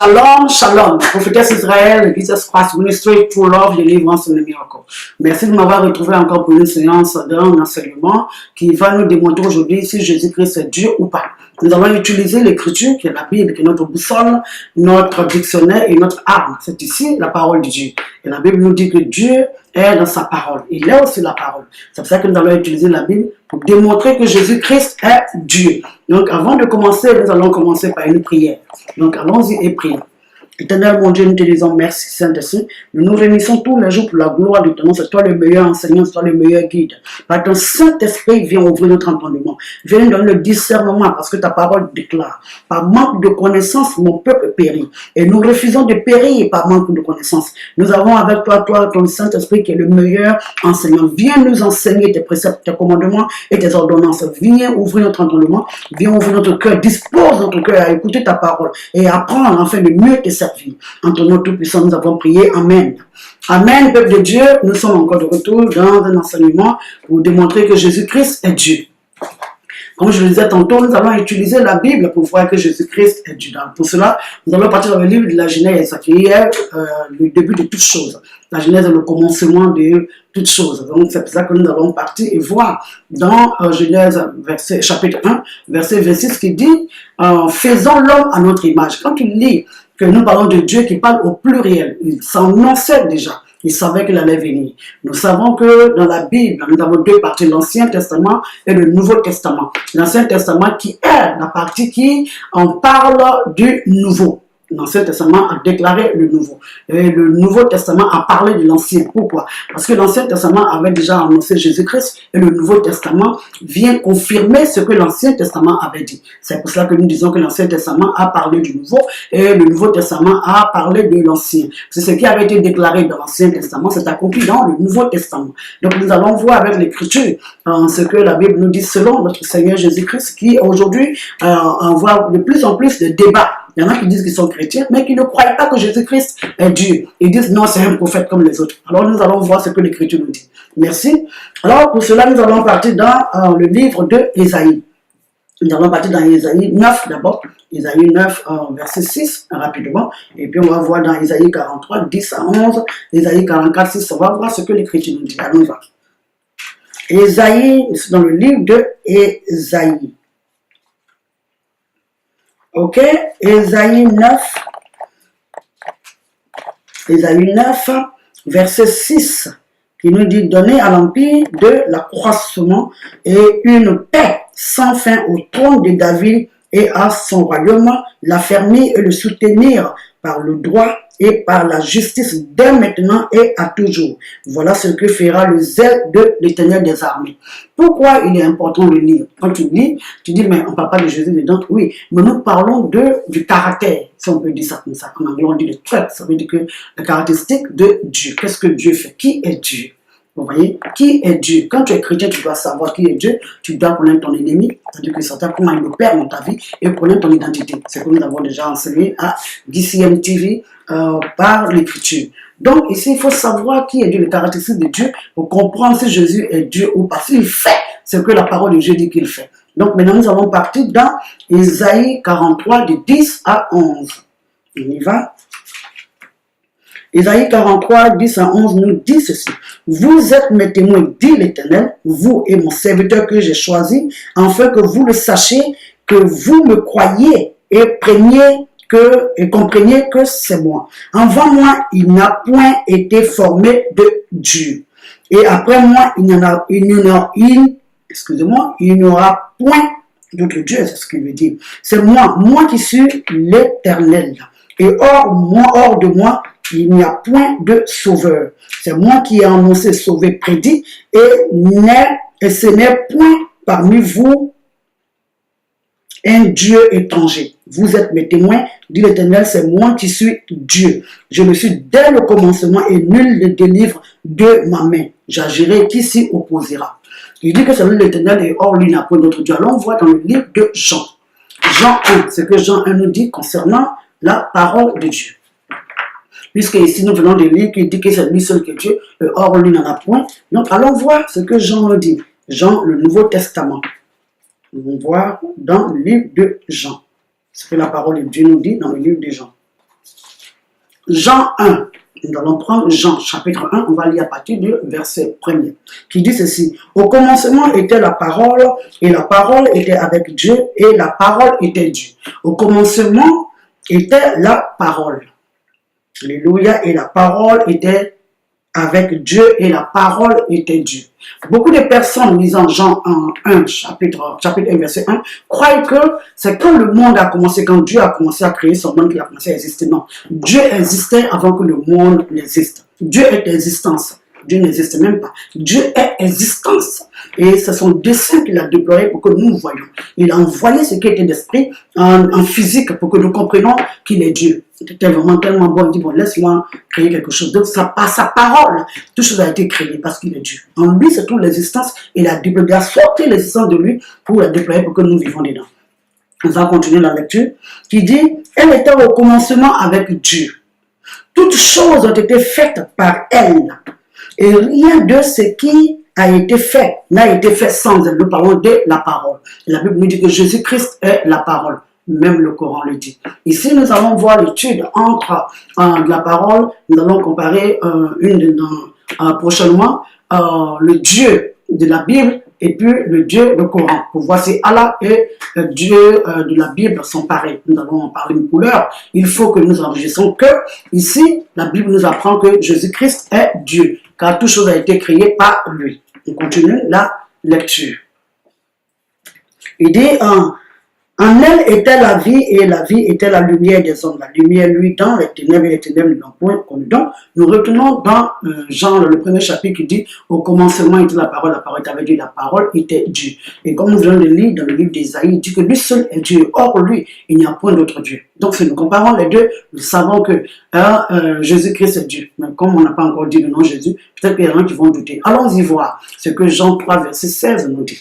Shalom, shalom, prophétesse Israël, Jesus Christ Ministry, True Love, Délivrance et Miracle. Merci de m'avoir retrouvé encore pour une séance d'un enseignement qui va nous démontrer aujourd'hui si Jésus-Christ est Dieu ou pas. Nous allons utiliser l'écriture qui est la Bible, qui est notre boussole, notre dictionnaire et notre arme. C'est ici la parole de Dieu. Et la Bible nous dit que Dieu est dans sa parole. Il est aussi la parole. C'est pour ça que nous allons utiliser la Bible pour démontrer que Jésus-Christ est Dieu. Donc avant de commencer, nous allons commencer par une prière. Donc allons-y et prions. Éternel mon Dieu, nous te disons merci Saint-Esprit. Nous nous réunissons tous les jours pour la gloire de ton nom. C'est toi le meilleur enseignant, c'est toi le meilleur guide. Par ton Saint-Esprit, viens ouvrir notre entendement. Viens nous donner le discernement parce que ta parole déclare. Par manque de connaissance, mon peuple périt. Et nous refusons de périr par manque de connaissance. Nous avons avec toi, ton Saint-Esprit qui est le meilleur enseignant. Viens nous enseigner tes préceptes, tes commandements et tes ordonnances. Viens ouvrir notre entendement. Viens ouvrir notre cœur. Dispose notre cœur à écouter ta parole et à apprendre afin de mieux te servir. En ton nom tout-puissant, nous avons prié. Amen. Amen, peuple de Dieu. Nous sommes encore de retour dans un enseignement pour démontrer que Jésus-Christ est Dieu. Comme je le disais tantôt, nous allons utiliser la Bible pour voir que Jésus-Christ est Dieu. Pour cela, nous allons partir dans le livre de la Genèse, qui est le début de toutes choses. La Genèse est le commencement de toutes choses. Donc, c'est pour ça que nous allons partir et voir dans Genèse chapitre 1, verset 26, qui dit « Faisons l'homme à notre image ». Quand tu lis que nous parlons de Dieu qui parle au pluriel, il s'en annonçait déjà. Il savait qu'il allait venir. Nous savons que dans la Bible, nous avons deux parties, l'Ancien Testament et le Nouveau Testament. L'Ancien Testament qui est la partie qui en parle du Nouveau. L'Ancien Testament a déclaré le Nouveau. Et le Nouveau Testament a parlé de l'Ancien. Pourquoi? Parce que l'Ancien Testament avait déjà annoncé Jésus-Christ et le Nouveau Testament vient confirmer ce que l'Ancien Testament avait dit. C'est pour cela que nous disons que l'Ancien Testament a parlé du Nouveau et le Nouveau Testament a parlé de l'Ancien. C'est ce qui avait été déclaré dans l'Ancien Testament, c'est accompli dans le Nouveau Testament. Donc nous allons voir avec l'Écriture ce que la Bible nous dit selon notre Seigneur Jésus-Christ qui aujourd'hui envoie de plus en plus de débats. Il y en a qui disent qu'ils sont chrétiens, mais qui ne croient pas que Jésus-Christ est Dieu. Ils disent non, c'est un prophète comme les autres. Alors nous allons voir ce que l'Écriture nous dit. Merci. Alors pour cela, nous allons partir dans le livre de Ésaïe. Nous allons partir dans Ésaïe 9 d'abord. Ésaïe 9, verset 6, rapidement. Et puis on va voir dans Ésaïe 43, 10 à 11. Ésaïe 44, 6, on va voir ce que l'Écriture nous dit. Allons, on va. Ésaïe, c'est dans le livre de Ésaïe. Ok, Ésaïe 9, verset 6, qui nous dit « Donner à l'empire de l'accroissement et une paix sans fin au trône de David et à son royaume, l'affermir et le soutenir par le droit et par la justice dès maintenant et à toujours. Voilà ce que fera le zèle de l'Éternel des armées. » Pourquoi il est important de lire? Quand tu lis, tu dis, mais on ne parle pas de Jésus dedans. Oui, mais nous parlons du caractère, si on peut dire ça comme ça. En anglais, on dit le trait, ça veut dire que la caractéristique de Dieu. Qu'est-ce que Dieu fait? Qui est Dieu? Vous voyez? Qui est Dieu? Quand tu es chrétien, tu dois savoir qui est Dieu. Tu dois connaître ton ennemi, c'est-à-dire que certains comment il opère dans ta vie et connaître ton identité. C'est comme nous avons déjà enseigné à DCM TV par l'Écriture. Donc ici, il faut savoir qui est Dieu, les caractéristiques de Dieu pour comprendre si Jésus est Dieu ou pas. S'il fait ce que la parole de Dieu dit qu'il fait. Donc maintenant, nous allons partir dans Ésaïe 43, de 10 à 11. On y va. Ésaïe 43, 10 à 11 nous dit ceci. « Vous êtes mes témoins, dit l'Éternel, vous et mon serviteur que j'ai choisi, afin que vous le sachiez, que vous me croyez et compreniez que c'est moi. Avant moi, il n'a point été formé de Dieu. Et après moi, il n'y aura point d'autre Dieu, c'est ce qu'il veut dire. C'est moi qui suis l'Éternel. Et hors de moi, il n'y a point de sauveur. C'est moi qui ai annoncé, sauvé, prédit, et ce n'est point parmi vous un Dieu étranger. Vous êtes mes témoins, dit l'Éternel, c'est moi qui suis Dieu. Je le suis dès le commencement et nul ne délivre de ma main. J'agirai qui s'y opposera. Il dit que c'est l'Éternel et hors lui n'a point d'autre Dieu. Alors on voit dans le livre de Jean. Jean 1, ce que Jean 1 nous dit concernant la parole de Dieu. Puisque ici nous venons de lire qui dit que c'est lui seul que Dieu, or lui n'en a point. Donc allons voir ce que Jean nous dit. Jean, le Nouveau Testament. Nous allons voir dans le livre de Jean. Ce que la parole de Dieu nous dit dans le livre de Jean. Jean 1. Nous allons prendre Jean chapitre 1, on va lire à partir du verset 1er, qui dit ceci. Au commencement était la parole, et la parole était avec Dieu, et la parole était Dieu. Au commencement était la parole. Alléluia, et la parole était avec Dieu, et la parole était Dieu. Beaucoup de personnes lisant Jean 1, chapitre 1, verset 1, croient que c'est quand le monde a commencé, quand Dieu a commencé à créer son monde qu'il a commencé à exister. Non, Dieu existait avant que le monde n'existe. Dieu est existence. Dieu n'existe même pas. Dieu est existence. Et c'est son dessein qu'il a déployé pour que nous voyions. Il a envoyé ce qui était d'esprit en physique pour que nous comprenions qu'il est Dieu. C'était vraiment tellement bon. Il dit, bon, laisse-moi créer quelque chose. Donc, par sa parole, toute chose a été créée parce qu'il est Dieu. En lui, c'est toute l'existence. Il a déployé, il a sorti l'existence de lui pour la déployer pour que nous vivons dedans. On va continuer la lecture. Qui dit, elle était au commencement avec Dieu. Toutes choses ont été faites par elle. Et rien de ce qui a été fait n'a été fait sans elle. Nous parlons de la parole. La Bible nous dit que Jésus-Christ est la parole. Même le Coran le dit. Ici, nous allons voir l'étude entre la parole. Nous allons comparer prochainement le Dieu de la Bible et puis le Dieu du Coran. Pour voir si Allah et Dieu de la Bible sont pareils. Nous allons en parler une couleur. Il faut que nous enregistrons que ici, la Bible nous apprend que Jésus-Christ est Dieu. Car toute chose a été créée par lui. On continue la lecture. Il dit, en elle était la vie, et la vie était la lumière des hommes. La lumière, lui, dans les ténèbres, et les ténèbres ne l'ont point connu. Donc, nous retournons dans Jean, le premier chapitre, qui dit, au commencement était la parole était avec Dieu, la parole était Dieu. Et comme nous venons de lire dans le livre d'Ésaïe, il dit que lui seul est Dieu. Or, lui, il n'y a point d'autre Dieu. Donc, si nous comparons les deux, nous savons que Jésus-Christ est Dieu. Mais comme on n'a pas encore dit le nom Jésus, peut-être qu'il y en a qui vont douter. Allons-y voir ce que Jean 3, verset 16 nous dit.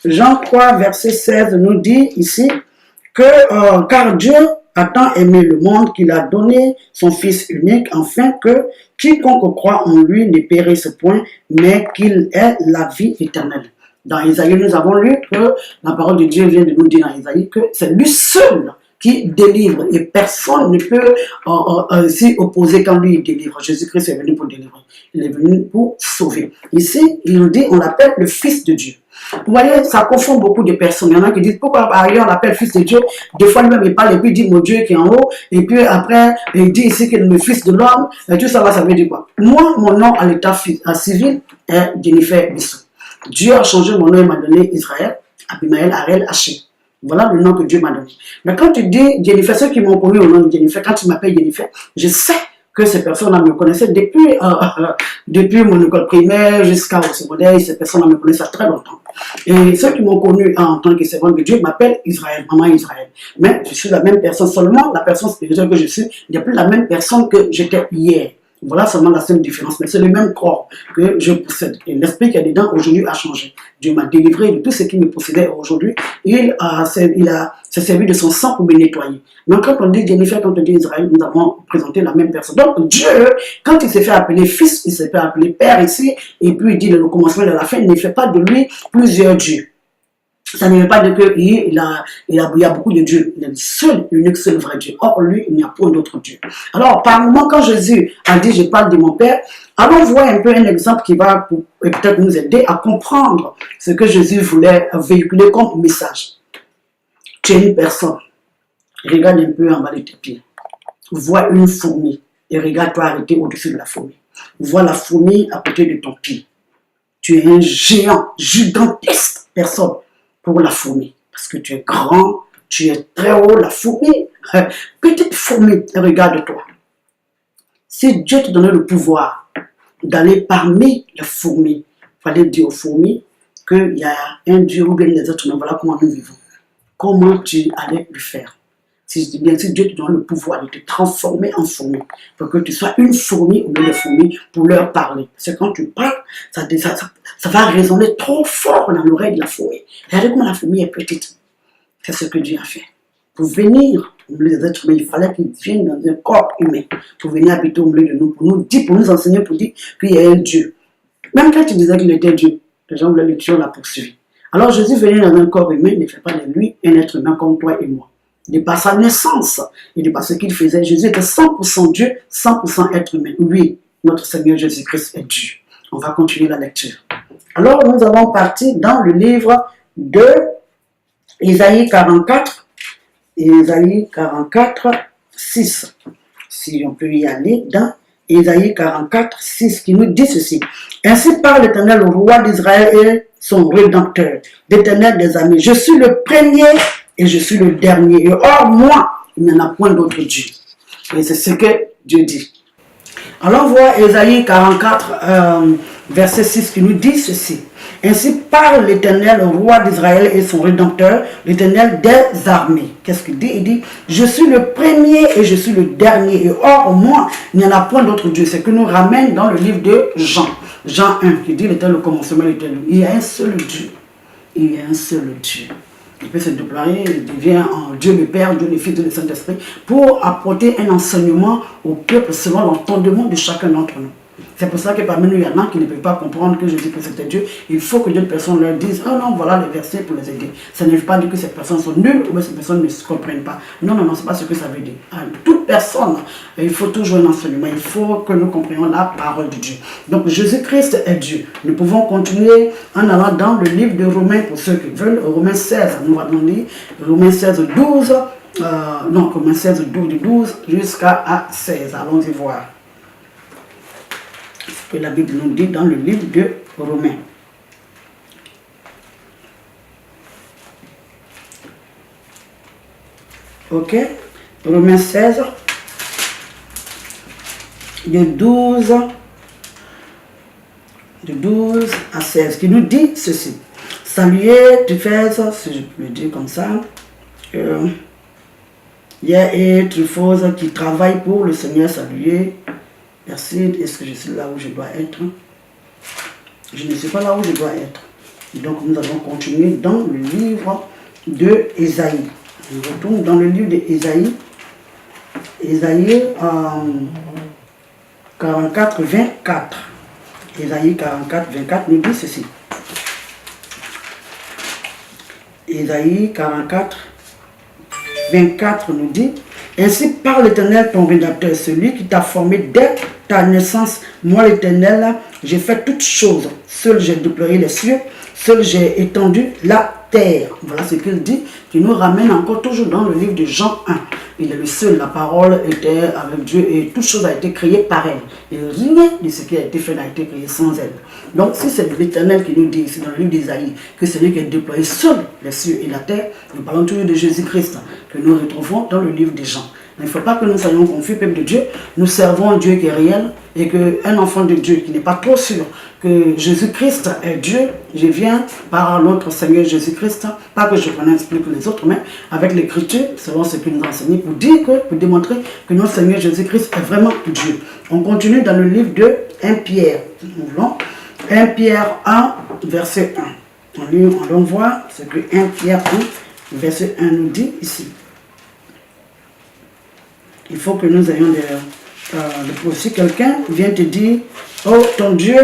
Jean 3, verset 16 nous dit ici que car Dieu a tant aimé le monde qu'il a donné son Fils unique, afin que quiconque croit en lui ne périsse point, mais qu'il ait la vie éternelle. Dans Isaïe, nous avons lu que la parole de Dieu vient de nous dire dans Isaïe que c'est lui seul qui délivre et personne ne peut s'y opposer quand lui délivre. Jésus-Christ est venu pour délivrer. Il est venu pour sauver. Ici, il nous dit, on l'appelle le Fils de Dieu. Vous voyez, ça confond beaucoup de personnes. Il y en a qui disent, pourquoi par ailleurs on l'appelle Fils de Dieu? Des fois lui-même il parle et puis il dit mon Dieu qui est en haut. Et puis après, il dit ici qu'il est le Fils de l'homme. Et tout ça, ça veut dire quoi? Moi, mon nom à l'état civil est Jennifer Bissou. Dieu a changé mon nom et m'a donné Israël, Abimaël, Ariel, Haché. Voilà le nom que Dieu m'a donné. Mais quand tu dis Jennifer, ceux qui m'ont connu au nom de Jennifer, quand tu m'appelles Jennifer, je sais que ces personnes-là me connaissaient depuis mon école primaire jusqu'au secondaire. Ces personnes-là me connaissent très longtemps. Et ceux qui m'ont connu en tant que servante de Dieu m'appellent Israël, maman Israël. Mais je suis la même personne, seulement la personne spirituelle que je suis n'est plus la même personne que j'étais hier. Voilà seulement la seule différence, mais c'est le même corps que je possède. Et l'esprit qui est dedans aujourd'hui a changé. Dieu m'a délivré de tout ce qui me possédait aujourd'hui. Il s'est servi de son sang pour me nettoyer. Donc quand on dit Jennifer, quand on dit Israël, nous avons présenté la même personne. Donc Dieu, quand il s'est fait appeler fils, il s'est fait appeler père ici, et puis il dit le commencement et la fin, il ne fait pas de lui plusieurs dieux. Ça ne veut pas dire qu'il y a beaucoup de dieux. Il est le seul, l'unique seul vrai Dieu. Or, lui, il n'y a pas d'autre Dieu. Alors, par moment, quand Jésus a dit, je parle de mon Père, allons voir un peu un exemple qui va peut-être nous aider à comprendre ce que Jésus voulait véhiculer comme message. Tu es une personne. Regarde un peu en bas de tes pieds. Vois une fourmi et regarde-toi arrêter au-dessus de la fourmi. Vois la fourmi à côté de ton pied. Tu es un géant, gigantesque personne. Pour la fourmi, parce que tu es grand, tu es très haut, la fourmi, petite fourmi, regarde-toi. Si Dieu te donnait le pouvoir d'aller parmi les fourmis, il fallait dire aux fourmis qu'il y a un Dieu ou bien les êtres humains, voilà comment nous vivons. Comment tu allais le faire? Si Dieu te donne le pouvoir de te transformer en fourmi, pour que tu sois une fourmi ou des fourmis pour leur parler. Parce que quand tu parles, ça va résonner trop fort dans l'oreille de la fourmi. Regardez comment la fourmi est petite. C'est ce que Dieu a fait. Pour venir au milieu des êtres humains, il fallait qu'ils viennent dans un corps humain, pour venir habiter au milieu de nous, pour nous enseigner, pour dire qu'il y a un Dieu. Même quand tu disais qu'il était Dieu, les gens voulaient le tuer, on l'a poursuivi. Alors Jésus venait dans un corps humain, il ne fait pas de lui un être humain comme toi et moi. de par sa naissance et de par ce qu'il faisait. Jésus était 100% Dieu, 100% être humain. Oui, notre Seigneur Jésus-Christ est Dieu. On va continuer la lecture. Alors, nous allons partir dans le livre de Isaïe 44, Isaïe 44, 6. Si on peut y aller dans Isaïe 44, 6, qui nous dit ceci. Ainsi parle l'Éternel, le roi d'Israël et son rédempteur, l'Éternel des armées. Je suis le premier et je suis le dernier. Et hors moi, il n'y en a point d'autre Dieu. Et c'est ce que Dieu dit. Alors, on voit Isaïe 44, verset 6, qui nous dit ceci. Ainsi parle l'Éternel, le roi d'Israël et son rédempteur, l'Éternel des armées. Qu'est-ce qu'il dit? Il dit, je suis le premier et je suis le dernier. Et hors moi, il n'y en a point d'autre Dieu. C'est que nous ramène dans le livre de Jean. Jean 1, qui dit, il était le commencement, il était le... Il y a un seul Dieu. Il y a un seul Dieu. Il peut se déployer, il devient en Dieu le Père, Dieu le Fils, Dieu le Saint-Esprit, pour apporter un enseignement au peuple selon l'entendement de chacun d'entre nous. C'est pour ça que parmi nous, il y en a qui ne peuvent pas comprendre que Jésus-Christ était Dieu. Il faut que d'autres personnes leur disent, oh non, voilà les versets pour les aider. Ça ne veut pas dire que ces personnes sont nulles ou que ces personnes ne se comprennent pas. Non, non, non, ce n'est pas ce que ça veut dire. Toute personne, il faut toujours un enseignement. Il faut que nous comprenions la parole de Dieu. Donc Jésus-Christ est Dieu. Nous pouvons continuer en allant dans le livre de Romains pour ceux qui veulent. Romains 16, nous allons lire Romains 16, 12. Non, Romains 16, 12 jusqu'à 16. Allons-y voir ce que la Bible nous dit dans le livre de Romains. Ok, Romains 16, de 12 à 16, qui nous dit ceci. Saluez, Tryphèse, si je peux le dire comme ça, et Tryphose qui travaille pour le Seigneur, saluez. Merci, est-ce que je suis là où je dois être? Je ne suis pas là où je dois être. Donc nous allons continuer dans le livre de Ésaïe. On retourne dans le livre de Ésaïe. Ésaïe 44, 24. Ésaïe 44, 24 nous dit ceci. Ésaïe 44, 24 nous dit, ainsi parle l'Éternel ton rédempteur, celui qui t'a formé dès ta naissance. Moi l'Éternel, j'ai fait toutes choses. Seul j'ai déployé les cieux, seul j'ai étendu la terre. Voilà ce qu'il dit, qui nous ramène encore toujours dans le livre de Jean 1. Il est le seul, la parole était avec Dieu et toute chose a été créée par elle. Et rien de ce qui a été fait n'a été créé sans elle. Donc si c'est l'Éternel qui nous dit ici dans le livre d'Ésaïe que c'est lui qui a déployé seul les cieux et la terre, nous parlons toujours de Jésus-Christ que nous retrouvons dans le livre des Jean. Il ne faut pas que nous soyons confus, peuple de Dieu. Nous servons un Dieu qui est réel et qu'un enfant de Dieu qui n'est pas trop sûr que Jésus-Christ est Dieu, je viens par notre Seigneur Jésus-Christ, pas que je connaisse plus que les autres, mais avec l'Écriture, selon ce qu'il nous a enseigné, pour démontrer que notre Seigneur Jésus-Christ est vraiment Dieu. On continue dans le livre de 1 Pierre. 1 Pierre 1, verset 1. On voit ce que 1 Pierre 1, verset 1 nous dit ici. Il faut que nous ayons si quelqu'un vient te dire, oh, ton Dieu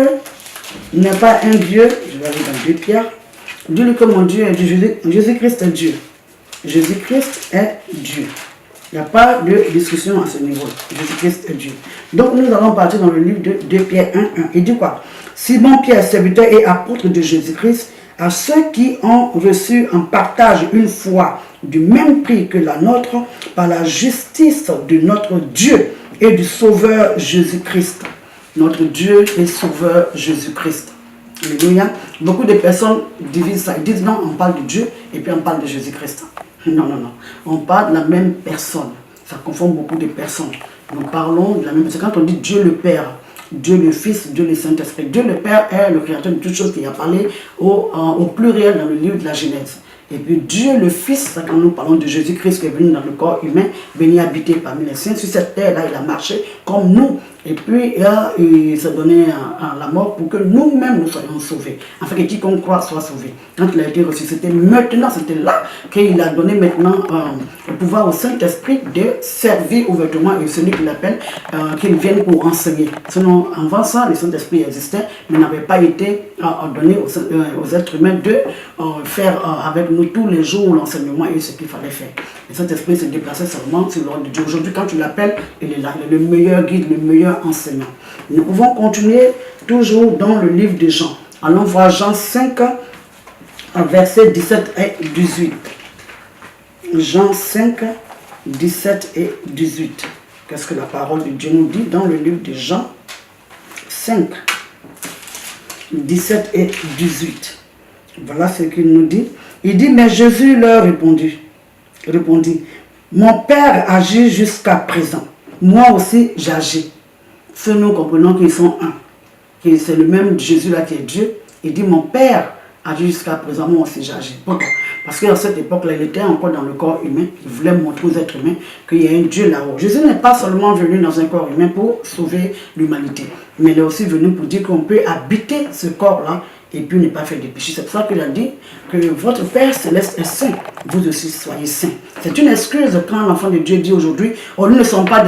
n'est pas un Dieu, je vais aller dans 2 Pierre, dis-lui que mon Dieu est Dieu, Jésus-Christ est Dieu. Jésus-Christ est Dieu. Il n'y a pas de discussion à ce niveau. Jésus-Christ est Dieu. Donc nous allons partir dans le livre de 2 Pierre 1, 1. Il dit quoi? Simon Pierre, serviteur et apôtre de Jésus-Christ, à ceux qui ont reçu en partage une foi du même prix que la nôtre, par la justice de notre Dieu et du Sauveur Jésus-Christ. Notre Dieu et Sauveur Jésus-Christ. Alléluia. Beaucoup de personnes divisent ça. Ils disent non, on parle de Dieu et puis on parle de Jésus-Christ. Non, non, non. On parle de la même personne. Ça confond beaucoup de personnes. Nous parlons de la même personne. Quand on dit Dieu le Père, Dieu le Fils, Dieu le Saint-Esprit. Dieu le Père est le créateur de toutes choses qui a parlé au pluriel dans le livre de la Genèse. Et puis Dieu le Fils, quand nous parlons de Jésus-Christ qui est venu dans le corps humain, venu habiter parmi les saints sur cette terre-là, il a marché comme nous. Et puis, il s'est donné à la mort pour que nous-mêmes nous soyons sauvés. Afin que quiconque croit soit sauvé. Quand il a été ressuscité, maintenant, c'était là qu'il a donné maintenant le pouvoir au Saint-Esprit de servir ouvertement et celui qu'il appelle, qu'il vienne pour enseigner. Sinon, avant ça, le Saint-Esprit existait, mais n'avait pas été donné aux êtres humains de faire avec nous tous les jours l'enseignement et ce qu'il fallait faire. Le Saint-Esprit se déplaçait seulement sur l'ordre de Dieu. Aujourd'hui, quand tu l'appelles, il est là, il est le meilleur guide, le meilleur enseignant. Nous pouvons continuer toujours dans le livre de Jean. Allons voir Jean 5, versets 17 et 18. Jean 5, 17 et 18. Qu'est-ce que la parole de Dieu nous dit dans le livre de Jean 5, 17 et 18. Voilà ce qu'il nous dit. Il dit, mais Jésus leur répondit, mon Père agit jusqu'à présent. Moi aussi, j'agis. Si nous comprenons qu'ils sont un, que c'est le même Jésus-là qui est Dieu, il dit, mon Père agit jusqu'à présent, moi aussi, j'agis. Pourquoi? Parce qu'à cette époque-là, il était encore dans le corps humain. Il voulait montrer aux êtres humains qu'il y a un Dieu là-haut. Jésus n'est pas seulement venu dans un corps humain pour sauver l'humanité, mais il est aussi venu pour dire qu'on peut habiter ce corps-là et puis ne pas faire de péché. C'est pour ça qu'il a dit que votre Père Céleste est saint, vous aussi soyez saints. C'est une excuse quand l'enfant de Dieu dit aujourd'hui, nous ne sommes pas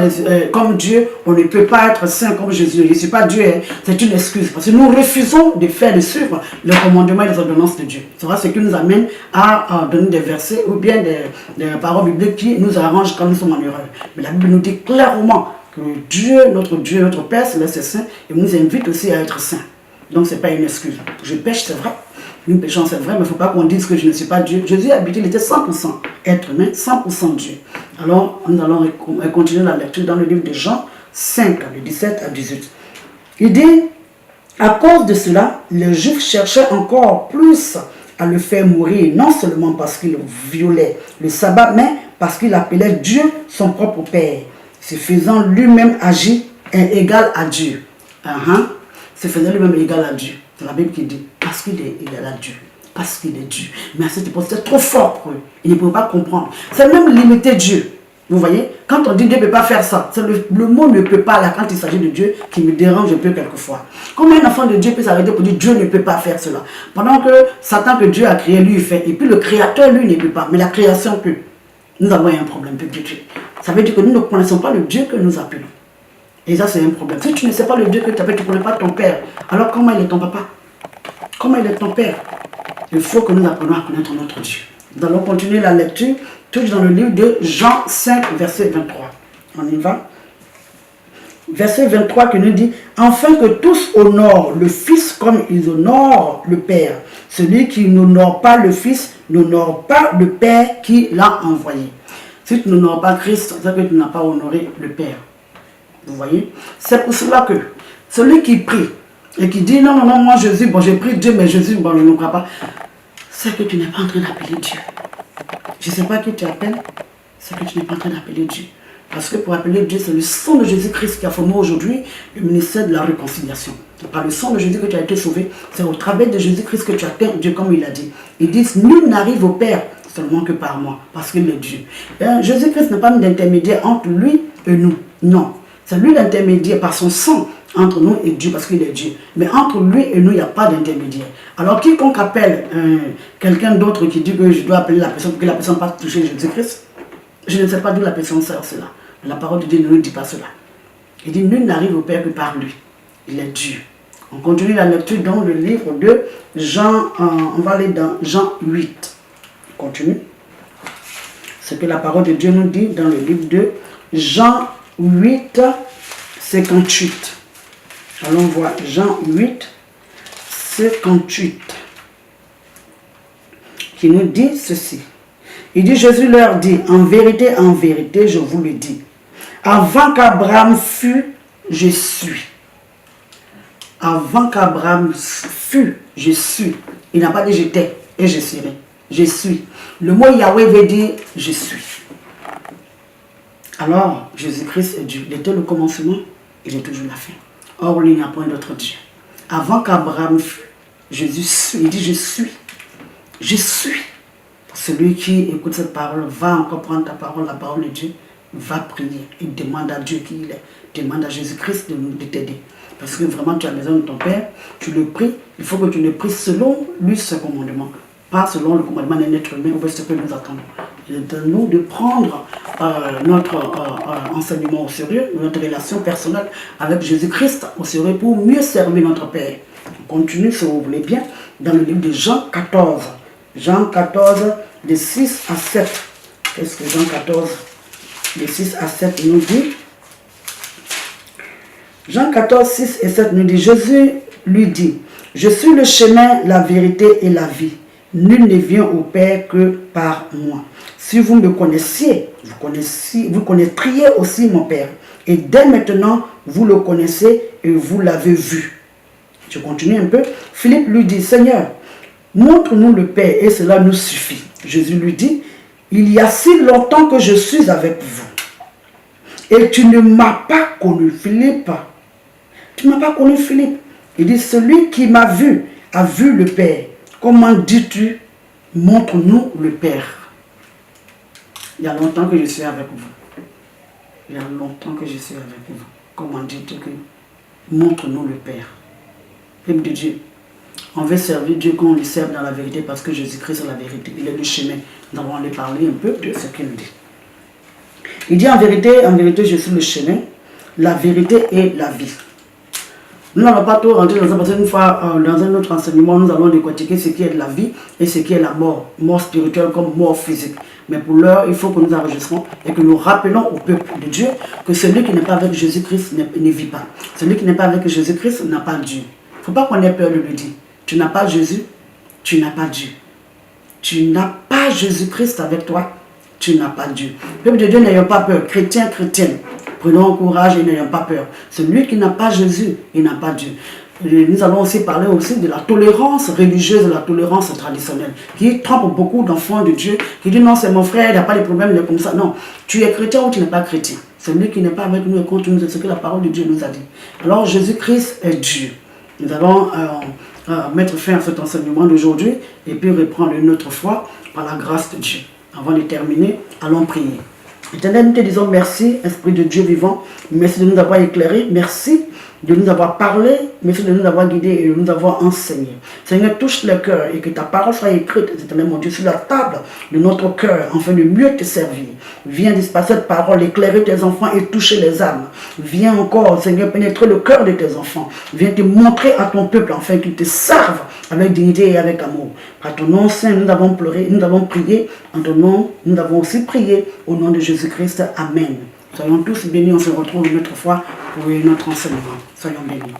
comme Dieu, on ne peut pas être saint comme Jésus. Je ne suis pas Dieu, hein. C'est une excuse. Parce que nous refusons de faire, de suivre le commandement et les ordonnances de Dieu. C'est ce qui nous amène à donner des versets ou bien des paroles bibliques qui nous arrangent quand nous sommes en erreur. Mais la Bible nous dit clairement que Dieu, notre Père Céleste est saint et nous invite aussi à être saints. Donc, ce n'est pas une excuse. Je pêche, c'est vrai. Nous péchons, c'est vrai, mais il ne faut pas qu'on dise que je ne suis pas Dieu. Jésus a habité, il était 100% être humain, 100% Dieu. Alors, nous allons continuer la lecture dans le livre de Jean 5, de 17 à 18. Il dit, à cause de cela, les Juifs cherchaient encore plus à le faire mourir, non seulement parce qu'il violait le sabbat, mais parce qu'il appelait Dieu son propre Père, se faisant lui-même agir égal à Dieu. Se faisait lui-même égal à Dieu. C'est la Bible qui dit, parce qu'il est égal à Dieu. Parce qu'il est Dieu. Mais à cette époque, c'était trop fort pour eux. Ils ne pouvaient pas comprendre. C'est même limiter Dieu. Vous voyez, quand on dit Dieu ne peut pas faire ça, c'est le mot ne peut pas, là, quand il s'agit de Dieu, qui me dérange un peu quelquefois. Comment un enfant de Dieu peut s'arrêter pour dire Dieu ne peut pas faire cela? Pendant que Satan que Dieu a créé, lui, il fait. Et puis le Créateur, lui, ne peut pas. Mais la création peut. Nous avons un problème, peuple de Dieu. Ça veut dire que nous ne connaissons pas le Dieu que nous appelons. Et ça, c'est un problème. Si tu ne sais pas le Dieu que tu appelles, tu ne connais pas ton Père. Alors, comment il est ton papa? Comment il est ton Père? Il faut que nous apprenions à connaître notre Dieu. Nous allons continuer la lecture, toujours dans le livre de Jean 5, verset 23. On y va. Verset 23 qui nous dit, afin que tous honorent le Fils comme ils honorent le Père. Celui qui n'honore pas le Fils n'honore pas le Père qui l'a envoyé. Si tu n'honores pas Christ, c'est que tu n'as pas honoré le Père. Vous voyez? C'est pour cela que celui qui prie et qui dit non, moi Jésus, bon j'ai pris Dieu, mais Jésus, bon je ne crois pas, c'est que tu n'es pas en train d'appeler Dieu. Je ne sais pas qui tu appelles, c'est que tu n'es pas en train d'appeler Dieu. Parce que pour appeler Dieu, c'est le sang de Jésus-Christ qui a formé aujourd'hui le ministère de la réconciliation. Par le sang de Jésus que tu as été sauvé, c'est au travers de Jésus-Christ que tu atteins Dieu, comme il a dit. Ils disent, nul n'arrive au Père seulement que par moi, parce qu'il est Dieu. Jésus-Christ n'est pas d'intermédiaire entre lui et nous, non. C'est lui l'intermédiaire par son sang entre nous et Dieu, parce qu'il est Dieu. Mais entre lui et nous, il n'y a pas d'intermédiaire. Alors, quiconque appelle quelqu'un d'autre qui dit que je dois appeler la personne pour que la personne ne passe toucher Jésus-Christ, je ne sais pas d'où la personne sort cela. Mais la parole de Dieu ne nous dit pas cela. Il dit, nul n'arrive au Père que par lui. Il est Dieu. On continue la lecture dans le livre de Jean, on va aller dans Jean 8. On continue. Ce que la parole de Dieu nous dit dans le livre de Jean 8, 58. Allons voir Jean 8, 58. Qui nous dit ceci. Il dit, Jésus leur dit, en vérité, je vous le dis. Avant qu'Abraham fût, je suis. Avant qu'Abraham fût, je suis. Il n'a pas dit j'étais et je serai. Je suis. Le mot Yahweh veut dire je suis. Alors, Jésus-Christ est Dieu. Il était le commencement, il est toujours la fin. Or, il n'y a point d'autre Dieu. Avant qu'Abraham fût, Jésus suis. Il dit je suis. Je suis. Celui qui écoute cette parole va encore prendre ta parole, la parole de Dieu, va prier et demande à Dieu qui il est. Demande à Jésus-Christ de t'aider. Parce que vraiment, tu as besoin de ton Père, tu le pries, il faut que tu le pries selon lui, ce commandement. Pas selon le commandement d'un être humain, ou ce que nous attendons. Il est à nous de prendre notre enseignement au sérieux, notre relation personnelle avec Jésus-Christ au sérieux pour mieux servir notre Père. On continue, si vous voulez bien, dans le livre de Jean 14. Jean 14, de 6 à 7. Qu'est-ce que Jean 14, de 6 à 7 nous dit? Jean 14, 6 et 7 nous dit, Jésus lui dit, je suis le chemin, la vérité et la vie. Nul ne vient au Père que par moi. Si vous me connaissiez, vous connaîtriez aussi mon Père. Et dès maintenant, vous le connaissez et vous l'avez vu. Je continue un peu. Philippe lui dit, Seigneur, montre-nous le Père et cela nous suffit. Jésus lui dit, il y a si longtemps que je suis avec vous. Et tu ne m'as pas connu, Philippe. Tu ne m'as pas connu, Philippe. Il dit, celui qui m'a vu a vu le Père. Comment dis-tu, montre-nous le Père? Il y a longtemps que je suis avec vous. Il y a longtemps que je suis avec vous. Comment dis-tu que montre-nous le Père? Peuple de Dieu. On veut servir Dieu quand on le sert dans la vérité parce que Jésus-Christ est la vérité. Il est le chemin. Nous allons aller parler un peu de ce qu'il dit. Il dit en vérité, je suis le chemin, la vérité et la vie. Nous n'allons pas tout rentrer dans ça parce qu'une fois, dans un autre enseignement, nous allons décortiquer ce qui est de la vie et ce qui est la mort. Mort spirituelle comme mort physique. Mais pour l'heure, il faut que nous enregistrons et que nous rappelons au peuple de Dieu que celui qui n'est pas avec Jésus-Christ ne vit pas. Celui qui n'est pas avec Jésus-Christ n'a pas Dieu. Il ne faut pas qu'on ait peur de le dire. Tu n'as pas Jésus, tu n'as pas Dieu. Tu n'as pas Jésus-Christ avec toi, tu n'as pas Dieu. Peuple de Dieu, n'ayons pas peur. Chrétiens, chrétiennes, prenons courage et n'ayons pas peur. Celui qui n'a pas Jésus, il n'a pas Dieu. Et nous allons aussi parler aussi de la tolérance religieuse, de la tolérance traditionnelle, qui trompe beaucoup d'enfants de Dieu, qui dit non, c'est mon frère, il n'a pas de problème, il est comme ça. Non, tu es chrétien ou tu n'es pas chrétien. Celui qui n'est pas avec nous et contre nous, c'est ce que la parole de Dieu nous a dit. Alors Jésus-Christ est Dieu. Nous allons mettre fin à cet enseignement d'aujourd'hui et puis reprendre une autre fois par la grâce de Dieu. Avant de terminer, allons prier. Éternel, nous te disons merci, Esprit de Dieu vivant. Merci de nous avoir éclairés. Merci de nous avoir parlé. Merci de nous avoir guidés et de nous avoir enseignés. Seigneur, touche le cœur et que ta parole soit écrite, éternel mon Dieu, sur la table de notre cœur, afin de mieux te servir. Viens dispasser cette parole, éclairer tes enfants et toucher les âmes. Viens encore, Seigneur, pénétrer le cœur de tes enfants. Viens te montrer à ton peuple, afin qu'ils te servent avec dignité et avec amour. Par ton nom saint, nous avons pleuré, nous avons prié. En ton nom, nous avons aussi prié. Au nom de Jésus-Christ, Amen. Soyons tous bénis, on se retrouve une autre fois pour notre enseignement. Soyons bénis.